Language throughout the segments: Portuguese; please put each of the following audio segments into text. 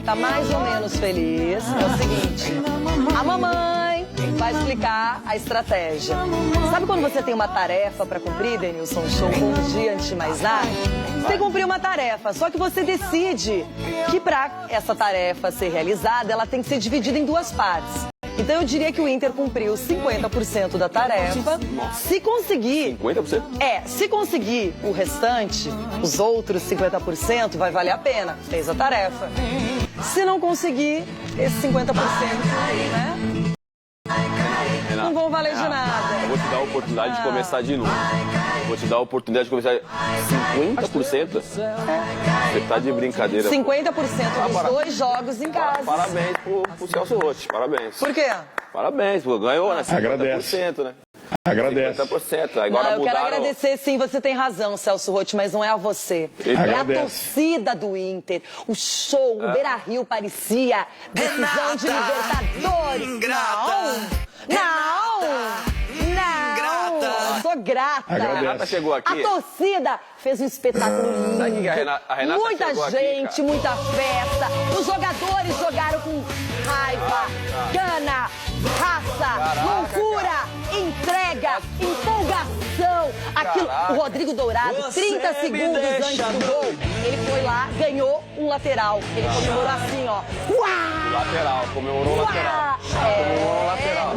tá mais ou menos feliz, é o seguinte: a mamãe vai explicar a estratégia. Sabe quando você tem uma tarefa para cumprir, Denilson Show, bom dia antes de mais nada? Você tem que cumprir uma tarefa, só que você decide que para essa tarefa ser realizada, ela tem que ser dividida em duas partes. Então eu diria que o Inter cumpriu 50% da tarefa. Se conseguir... 50%? Se conseguir o restante, os outros 50%, vai valer a pena. Fez a tarefa. Se não conseguir, esse 50%, né? Não vão valer de nada. Eu vou te dar a oportunidade de começar de novo. Vou te dar a oportunidade de começar 50%? Você tá de brincadeira. 50% dos 2 jogos em casa. Parabéns pro Celso Roth, parabéns. Por quê? Parabéns, ganhou, né? 50%, Agradece. né? Agradece. 50%. Agora não, eu quero mudaram... agradecer, sim, você tem razão, Celso Roth, mas não é a você. É a torcida do Inter. O show, o Beira-Rio parecia decisão de Libertadores. Não! Eu sou grata. A Renata chegou aqui. A torcida fez um espetáculo lindo. Sabe que a Renata muita chegou gente, aqui, muita festa. Os jogadores jogaram com raiva, gana, raça, loucura, entrega, empolgação. Aquilo, o Rodrigo Dourado, 30 segundos antes do gol, ele foi lá, ganhou um lateral. Ele comemorou assim, ó. Uau! Lateral, comemorou o lateral. Comemorou o lateral.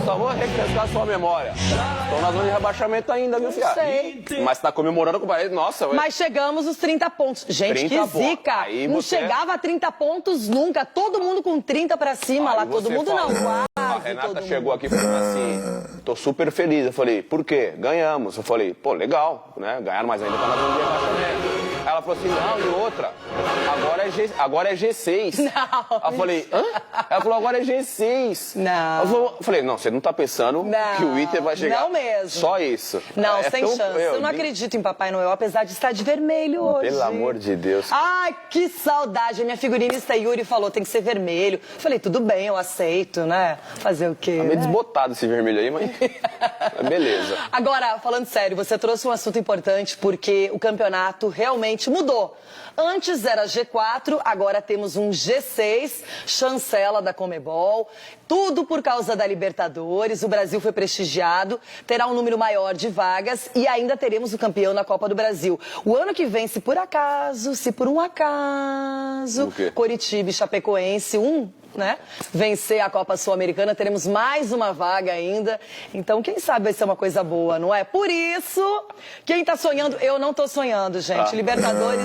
Só vou refrescar a sua memória. Estão na zona de rebaixamento ainda, viu, fiado? Sei. Mas tá comemorando com o país. Nossa, mas chegamos aos 30 pontos. Gente, 30 que zica. Não chegava a 30 pontos nunca. Todo mundo com 30 pra cima lá. Todo mundo falou. Não. Quase a Renata chegou aqui falando assim, tô super feliz. Eu falei, por quê? Ganhamos. Eu falei, pô, legal, né? Ganharam mais ainda, tá na zona de rebaixamento. Ela falou assim, não, e outra, agora é G6. Não. Eu falei, hã? Ela falou, agora é G6. Não. Eu falei, não, você não tá pensando que o Inter vai chegar. Não mesmo. Só isso. Não, sem chance. Eu não acredito em Papai Noel, apesar de estar de vermelho hoje. Pelo amor de Deus. Ai, que saudade. A minha figurinista Yuri falou, tem que ser vermelho. Falei, tudo bem, eu aceito, né? Fazer o quê? Tá meio desbotado esse vermelho aí, mas beleza. Agora, falando sério, você trouxe um assunto importante porque o campeonato realmente mudou. Antes era G4, agora temos um G6, chancela da Conmebol. Tudo por causa da Libertadores. O Brasil foi prestigiado, terá um número maior de vagas e ainda teremos o campeão na Copa do Brasil. O ano que vem, se por um acaso, Coritiba e Chapecoense, vencer a Copa Sul-Americana, teremos mais uma vaga ainda. Então, quem sabe vai ser uma coisa boa, não é? Por isso, quem tá sonhando, eu não tô sonhando, gente. Libertadores,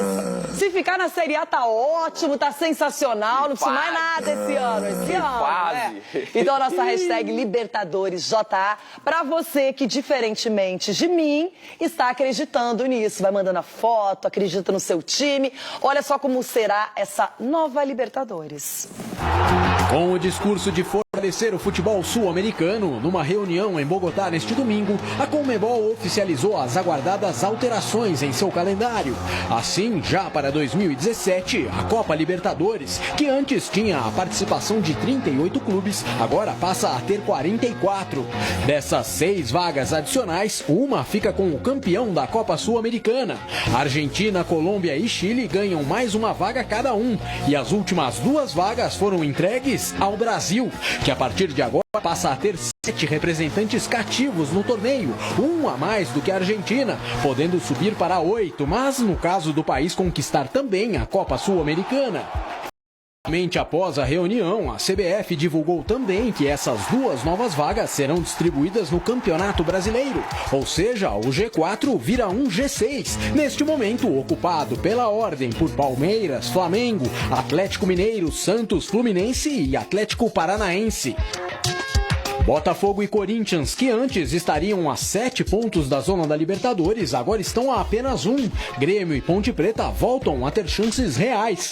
se ficar na Série A tá ótimo, tá sensacional, não precisa mais nada esse ano. Né? Então, a nossa hashtag LibertadoresJA, pra você que, diferentemente de mim, está acreditando nisso. Vai mandando a foto, acredita no seu time. Olha só como será essa nova Libertadores. Com o discurso de fortalecer o futebol sul-americano, numa reunião em Bogotá neste domingo, a Conmebol oficializou as aguardadas alterações em seu calendário. Assim, já para 2017, a Copa Libertadores, que antes tinha a participação de 38 clubes, agora passa a ter 44. Dessas 6 vagas adicionais, uma fica com o campeão da Copa Sul-Americana. Argentina, Colômbia e Chile ganham mais uma vaga cada um, e as últimas 2 vagas foram entregues ao Brasil, que a partir de agora passa a ter 7 representantes cativos no torneio, um a mais do que a Argentina, podendo subir para 8, mas no caso do país conquistar também a Copa Sul-Americana. Após a reunião, a CBF divulgou também que essas 2 novas vagas serão distribuídas no Campeonato Brasileiro, ou seja, o G4 vira um G6, neste momento ocupado pela ordem por Palmeiras, Flamengo, Atlético Mineiro, Santos, Fluminense e Atlético Paranaense. Botafogo e Corinthians, que antes estariam a 7 pontos da zona da Libertadores, agora estão a apenas 1. Grêmio e Ponte Preta voltam a ter chances reais.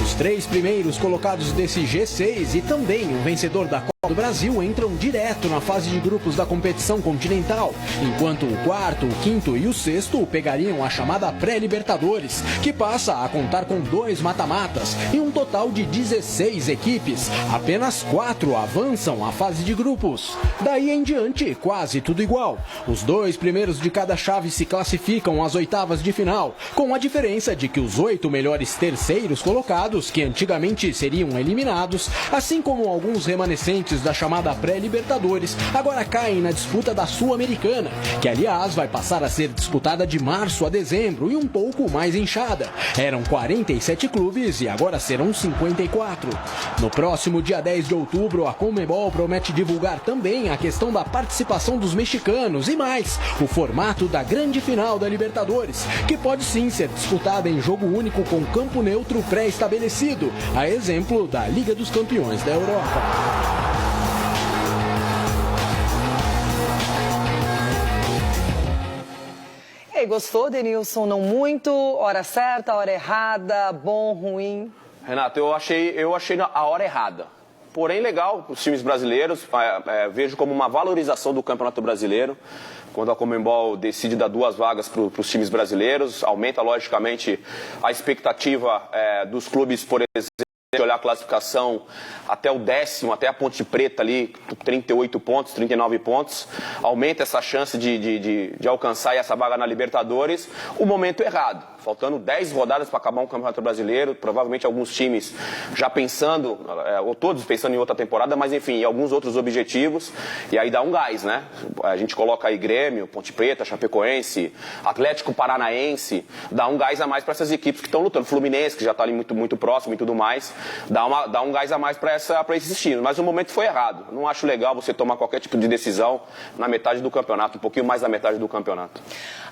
Os 3 primeiros colocados desse G6 e também o vencedor da Copa do Brasil entram direto na fase de grupos da competição continental, enquanto o quarto, o quinto e o sexto pegariam a chamada pré-Libertadores, que passa a contar com 2 mata-matas e um total de 16 equipes. Apenas 4 avançam à fase de grupos. Daí em diante, quase tudo igual. Os 2 primeiros de cada chave se classificam às oitavas de final, com a diferença de que os 8 melhores terceiros colocados, que antigamente seriam eliminados, assim como alguns remanescentes da chamada pré-Libertadores, agora caem na disputa da Sul-Americana, que aliás vai passar a ser disputada de março a dezembro e um pouco mais inchada. Eram 47 clubes e agora serão 54. No próximo dia 10 de outubro, a Conmebol promete divulgar também a questão da participação dos mexicanos e mais, o formato da grande final da Libertadores, que pode sim ser disputada em jogo único com campo neutro pré-estabelecido, a exemplo da Liga dos Campeões da Europa. E aí, gostou, Denilson? Não muito? Hora certa, hora errada, bom, ruim? Renato, eu achei a hora errada. Porém, legal para os times brasileiros, vejo como uma valorização do Campeonato Brasileiro. Quando a Conmebol decide dar 2 vagas para os times brasileiros, aumenta logicamente a expectativa dos clubes, por exemplo, de olhar a classificação até o 10º, até a Ponte Preta ali, 38 pontos, 39 pontos, aumenta essa chance de alcançar essa vaga na Libertadores, o momento errado. Faltando 10 rodadas para acabar um Campeonato Brasileiro, provavelmente alguns times já pensando, ou todos pensando em outra temporada, mas enfim, em alguns outros objetivos, e aí dá um gás, né? A gente coloca aí Grêmio, Ponte Preta, Chapecoense, Atlético Paranaense, dá um gás a mais para essas equipes que estão lutando, Fluminense, que já está ali muito próximo e tudo mais, dá um gás a mais para esses times, mas o momento foi errado. Não acho legal você tomar qualquer tipo de decisão na metade do campeonato, um pouquinho mais da metade do campeonato.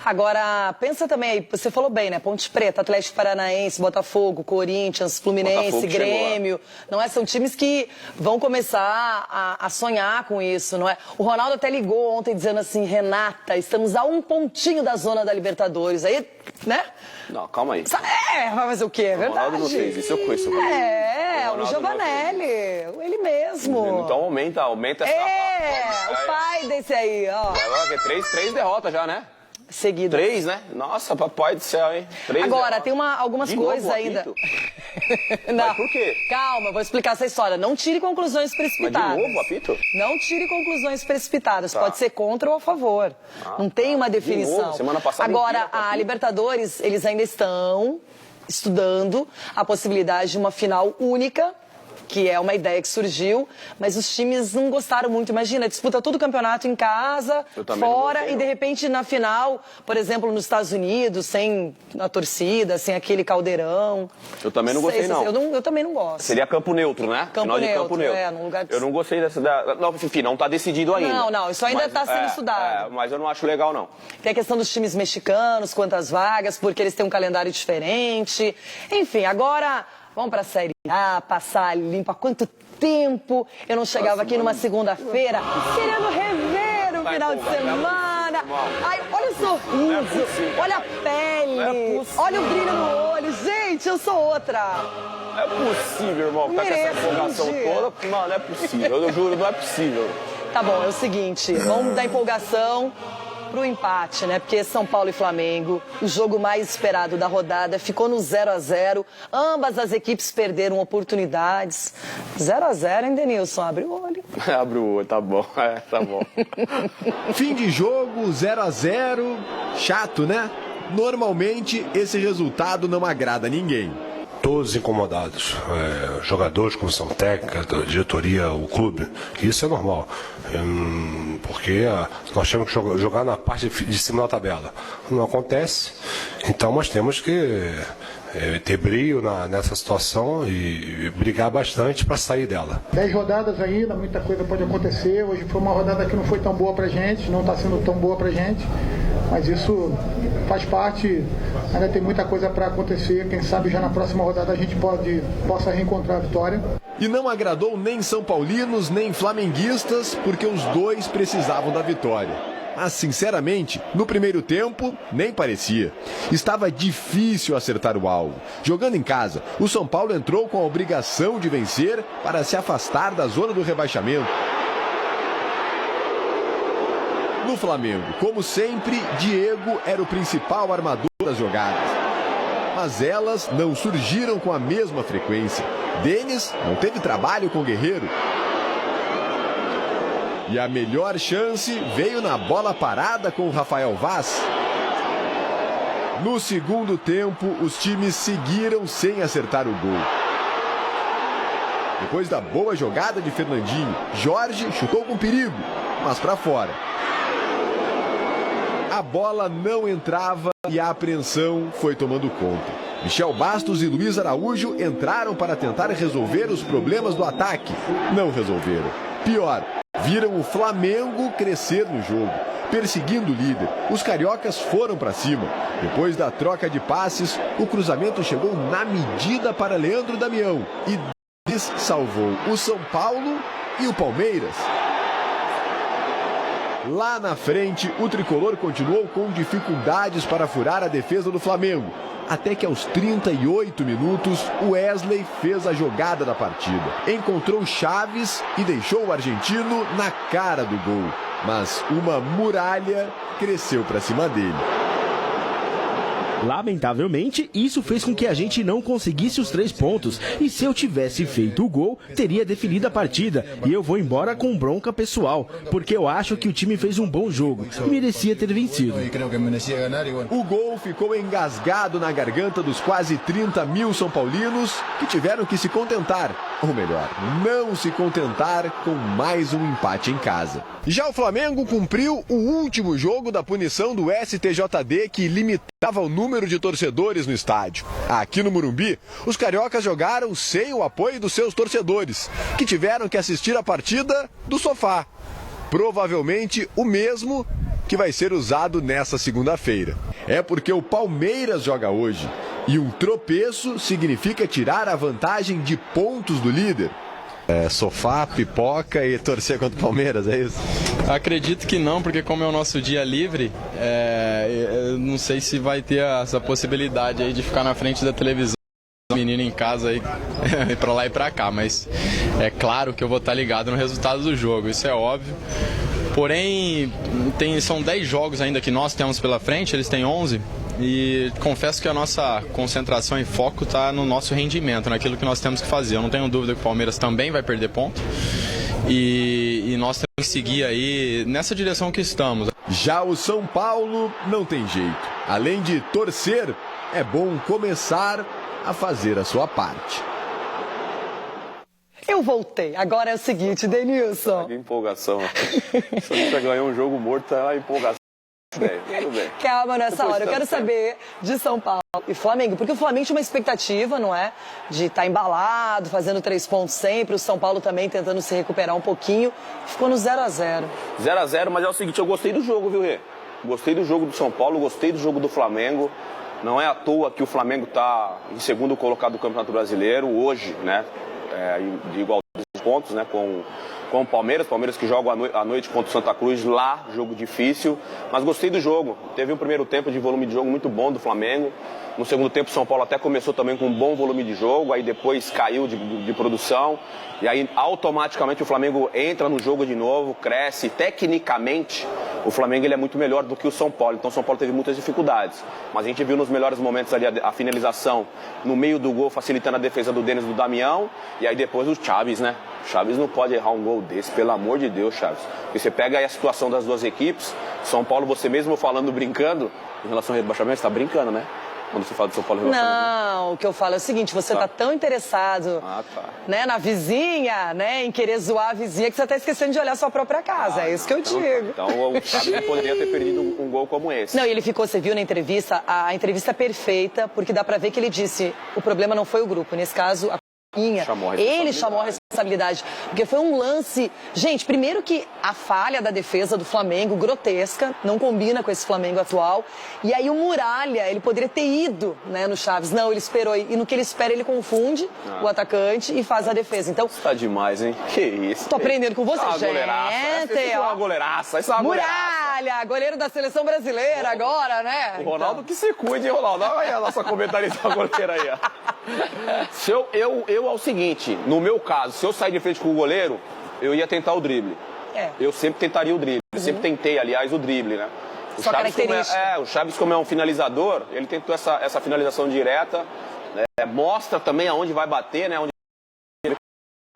Agora, pensa também aí, você falou bem, né? Ponte Preta, Atlético Paranaense, Botafogo, Corinthians, Fluminense, Botafogo, Grêmio, não é? São times que vão começar a sonhar com isso, não é? O Ronaldo até ligou ontem dizendo assim, Renata, estamos a um pontinho da zona da Libertadores, aí, né? Não, calma aí. Vai fazer o quê? É verdade. O Ronaldo não fez isso, eu conheço. O Giovanelli, ele mesmo. Então aumenta essa... O pai desse aí, ó. Agora 3 derrotas já, né? Seguido. 3, né? Nossa, papai do céu, hein? 3 Agora, tem algumas coisas ainda. Não. Mas por quê? Calma, vou explicar essa história. Não tire conclusões precipitadas. Mas de novo, apito? Não tire conclusões precipitadas. Tá. Pode ser contra ou a favor. Não tem uma definição. De novo, semana passada agora, a Libertadores, eles ainda estão estudando a possibilidade de uma final única, que é uma ideia que surgiu, mas os times não gostaram muito. Imagina, disputa todo o campeonato em casa, fora, e de repente na final, por exemplo, nos Estados Unidos, sem a torcida, sem aquele caldeirão. Eu também não gostei, não. Eu também não gosto. Seria campo neutro, né? Campo neutro. Num lugar de... Eu não gostei dessa... Não, enfim, não está decidido ainda. Não, isso ainda está sendo estudado. Mas eu não acho legal, não. Tem a questão dos times mexicanos, quantas vagas, porque eles têm um calendário diferente. Enfim, agora... Vamos para a Série A, passar limpo. Há quanto tempo eu não chegava aqui numa segunda-feira querendo rever o final de semana. Ai, olha o sorriso, olha a pele, olha o brilho no olho. Gente, eu sou outra. Não é possível, irmão. Tá com essa empolgação toda. Não é possível. Eu juro, não é possível. Tá bom, é o seguinte. Vamos dar empolgação pro empate, né? Porque São Paulo e Flamengo, o jogo mais esperado da rodada, ficou no 0-0. Ambas as equipes perderam oportunidades. 0-0, hein, Denilson? Abre o olho. Abre o olho, tá bom. Tá bom. Fim de jogo, 0-0. Chato, né? Normalmente, esse resultado não agrada ninguém. Todos incomodados, jogadores, comissão técnica, diretoria, o clube, isso é normal, porque nós temos que jogar na parte de cima da tabela, não acontece, então nós temos que ter brilho nessa situação e brigar bastante para sair dela. 10 rodadas ainda, muita coisa pode acontecer. Hoje foi uma rodada que não foi tão boa pra gente, não está sendo tão boa pra gente, mas isso faz parte, ainda tem muita coisa para acontecer. Quem sabe já na próxima rodada a gente possa reencontrar a vitória. E não agradou nem São Paulinos, nem flamenguistas, porque os dois precisavam da vitória. Mas, sinceramente, no primeiro tempo, nem parecia. Estava difícil acertar o alvo. Jogando em casa, o São Paulo entrou com a obrigação de vencer para se afastar da zona do rebaixamento. No Flamengo, como sempre, Diego era o principal armador das jogadas. Mas elas não surgiram com a mesma frequência. Denis não teve trabalho com o Guerreiro. E a melhor chance veio na bola parada com o Rafael Vaz. No segundo tempo, os times seguiram sem acertar o gol. Depois da boa jogada de Fernandinho, Jorge chutou com perigo, mas para fora. A bola não entrava e a apreensão foi tomando conta. Michel Bastos e Luiz Araújo entraram para tentar resolver os problemas do ataque. Não resolveram. Pior, viram o Flamengo crescer no jogo, perseguindo o líder. Os cariocas foram para cima. Depois da troca de passes, o cruzamento chegou na medida para Leandro Damião. E Denis salvou o São Paulo e o Palmeiras. Lá na frente, o tricolor continuou com dificuldades para furar a defesa do Flamengo. Até que aos 38 minutos, o Wesley fez a jogada da partida. Encontrou Chaves e deixou o argentino na cara do gol. Mas uma muralha cresceu para cima dele. Lamentavelmente, isso fez com que a gente não conseguisse os 3 pontos. E se eu tivesse feito o gol, teria definido a partida. E eu vou embora com bronca pessoal, porque eu acho que o time fez um bom jogo. Merecia ter vencido. O gol ficou engasgado na garganta dos quase 30 mil São Paulinos, que tiveram que se contentar, ou melhor, não se contentar com mais um empate em casa. Já o Flamengo cumpriu o último jogo da punição do STJD, que limitava o número de torcedores no estádio. Aqui no Morumbi, os cariocas jogaram sem o apoio dos seus torcedores, que tiveram que assistir a partida do sofá. Provavelmente o mesmo que vai ser usado nessa segunda-feira. É porque o Palmeiras joga hoje, e um tropeço significa tirar a vantagem de pontos do líder. Sofá, pipoca e torcer contra o Palmeiras, é isso? Acredito que não, porque como é o nosso dia livre, eu não sei se vai ter essa possibilidade aí de ficar na frente da televisão, menino em casa aí, pra lá e pra cá, mas é claro que eu vou estar ligado no resultado do jogo, isso é óbvio. Porém, são 10 jogos ainda que nós temos pela frente, eles têm 11. E confesso que a nossa concentração e foco está no nosso rendimento, naquilo que nós temos que fazer. Eu não tenho dúvida que o Palmeiras também vai perder ponto. E nós temos que seguir aí nessa direção que estamos. Já o São Paulo não tem jeito. Além de torcer, é bom começar a fazer a sua parte. Eu voltei. Agora é o seguinte, Denilson. Que empolgação. Você já ganhou um jogo morto, tá lá empolgação. Tudo bem. Calma nessa hora, eu quero saber de São Paulo e Flamengo, porque o Flamengo tinha uma expectativa, não é? De estar embalado, fazendo 3 pontos sempre, o São Paulo também tentando se recuperar um pouquinho, ficou no 0-0. 0-0, mas é o seguinte, eu gostei do jogo, viu, Rê? Gostei do jogo do São Paulo, gostei do jogo do Flamengo. Não é à toa que o Flamengo está em segundo colocado do Campeonato Brasileiro hoje, né? De igualdade de pontos, né? Com o Palmeiras que joga à noite contra o Santa Cruz, lá, jogo difícil, mas gostei do jogo. Teve um primeiro tempo de volume de jogo muito bom do Flamengo. No segundo tempo, o São Paulo até começou também com um bom volume de jogo, aí depois caiu de produção. E aí, automaticamente, o Flamengo entra no jogo de novo, cresce. Tecnicamente, o Flamengo ele é muito melhor do que o São Paulo. Então, o São Paulo teve muitas dificuldades. Mas a gente viu nos melhores momentos ali a finalização no meio do gol, facilitando a defesa do Denis e do Damião. E aí, depois, o Chaves, né? O Chaves não pode errar um gol desse, pelo amor de Deus, Chaves. Porque você pega aí a situação das duas equipes. São Paulo, você mesmo falando, brincando, em relação ao rebaixamento, você está brincando, né? Quando você fala de São Paulo em relação Não, o que eu falo é o seguinte, você tá tão interessado né, na vizinha, né, em querer zoar a vizinha, que você tá esquecendo de olhar a sua própria casa, é isso que eu digo. Então o Chaves poderia ter perdido um gol como esse. Não, e ele ficou, você viu na entrevista, a entrevista é perfeita, porque dá pra ver que ele disse, o problema não foi o grupo, nesse caso, a ele chamou a responsabilidade. responsabilidade, porque foi um lance... Gente, primeiro que a falha da defesa do Flamengo, grotesca, não combina com esse Flamengo atual, e aí o Muralha, ele poderia ter ido, né, no Chaves, não, ele esperou, e no que ele espera ele confunde o atacante e faz a defesa, então... Tá demais, hein? Que isso. Tô aprendendo com você, gente. Essa é uma goleiraça, essa é uma goleiraça. Muralha, goleiro da seleção brasileira agora, né? O Ronaldo que se cuide, hein, Ronaldo? Olha aí a nossa comentarista goleira aí, ó. Eu é o seguinte, no meu caso, se eu sair de frente com o goleiro, eu ia tentar o drible. Eu sempre tentaria o drible. Eu sempre tentei, aliás, o drible, né? Sua característica. O Chaves, como é um finalizador, ele tentou essa finalização direta, né? Mostra também aonde vai bater, né? Onde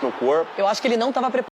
no corpo. Eu acho que ele não estava preparado.